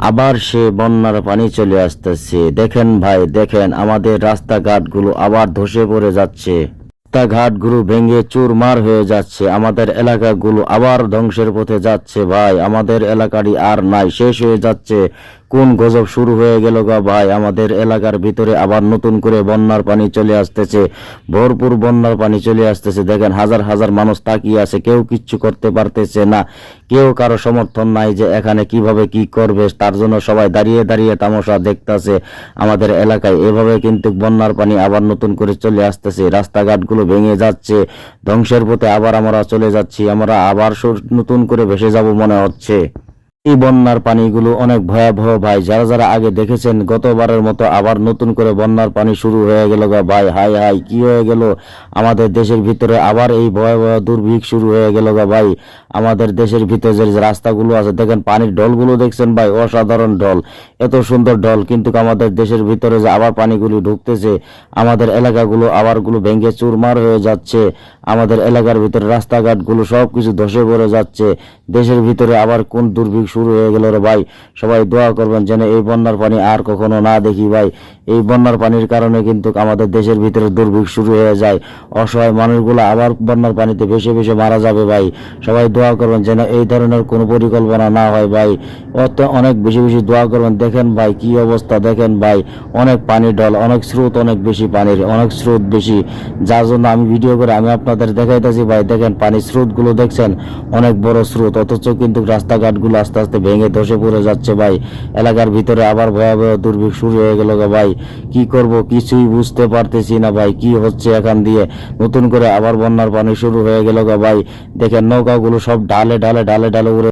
আবার সে বন্যার পানি চলে আসতেছে। দেখেন ভাই, দেখেন আমাদের রাস্তাঘাটগুলো আবার ধসে পড়ে যাচ্ছে। রাস্তাঘাটগুলো ভেঙে চুরমার হয়ে যাচ্ছে। আমাদের এলাকাগুলো আবার ধ্বংসের পথে যাচ্ছে ভাই। আমাদের এলাকারই আর নাই, শেষ হয়ে যাচ্ছে। কোন গজব শুরু হয়ে গেল গা ভাই। আমাদের এলাকার ভিতরে আবার নতুন করে বন্যার পানি চলে আসতেছে, ভরপুর বন্যার পানি চলে আসতেছে। দেখেন হাজার হাজার মানুষ তাকিয়ে আছে, কেউ কিচ্ছু করতে পারতেছে না। কেউ কারো সমর্থন নাই যে এখানে কিভাবে কি করবে, তার জন্য সবাই দাঁড়িয়ে দাঁড়িয়ে তামাশা দেখতেছে। আমাদের এলাকায় এভাবে কিন্তু বন্যার পানি আবার নতুন করে চলে আসতেছে, রাস্তাঘাটগুলো ভেঙে যাচ্ছে, ধ্বংসের পথে আবার আমরা চলে যাচ্ছি। আমরা আবার নতুন করে ভেসে যাব মনে হচ্ছে। এই বন্যার পানিগুলো অনেক ভয়াবহ ভাই। যারা যারা আগে দেখেছেন, গতবারের মতো আবার নতুন করে বন্যার পানি শুরু হয়ে গেল গা ভাই। হাই হাই, কি হয়ে গেল আমাদের দেশের ভিতরে? আবার এই ভয়াবহ দুর্ভিক্ষ শুরু হয়ে গেল গা ভাই। আমাদের দেশের ভিতরে যে রাস্তাগুলো আছে, দেখেন পানির ঢলগুলো দেখছেন ভাই, অসাধারণ ঢল, এত সুন্দর ঢল। কিন্তু আমাদের দেশের ভিতরে যে আবার পানিগুলো ঢুকতেছে, আমাদের এলাকাগুলো আবারগুলো ভেঙে চুরমার হয়ে যাচ্ছে। আমাদের এলাকার ভিতরে রাস্তাঘাটগুলো সবকিছু ধসে পড়ে যাচ্ছে। দেশের ভিতরে আবার কোন দুর্ভিক্ষ শুরু হয়ে গেল রে ভাই। সবাই দোয়া করবেন যেন এই বন্যার পানি আর কখনো না দেখি ভাই। এই বন্যার পানির কারণে কিন্তু আমাদের দেশের ভিতরে দুর্ভিক্ষ শুরু হয়ে যায়। অসহায় মানুষগুলো আবার বন্যার পানিতে ভেসে ভেসে মারা যাবে ভাই। সবাই দোয়া করবেন যেন এই ধরনের কোনো পরিকল্পনা না হয় ভাই। অনেক বেশি বেশি দোয়া করবেন। দেখেন ভাই কি অবস্থা, দেখেন ভাই, অনেক পানির ঢল, অনেক স্রোত, অনেক বেশি পানির, অনেক স্রোত বেশি। যার জন্য আমি ভিডিও করে আমি আপনাদের দেখাইতেছি ভাই। দেখেন পানির স্রোতগুলো দেখছেন, অনেক বড় স্রোত, অথচ কিন্তু রাস্তাঘাটগুলো আস্তে আস্তে ভেঙে ধসে পড়ে যাচ্ছে ভাই। এলাকার ভিতরে আবার ভয়াবহ দুর্ভিক্ষ শুরু হয়ে গেল ভাই। কি করব কিছুই বুঝতে পারতেছি না ভাই, কি হচ্ছে এখান দিয়ে। নতুন করে আবার বন্যার পানি শুরু হয়ে গেল ভাই। দেখেন নৌকাগুলো সব ঢালে ঢালে ঢালে ঢালে উড়ে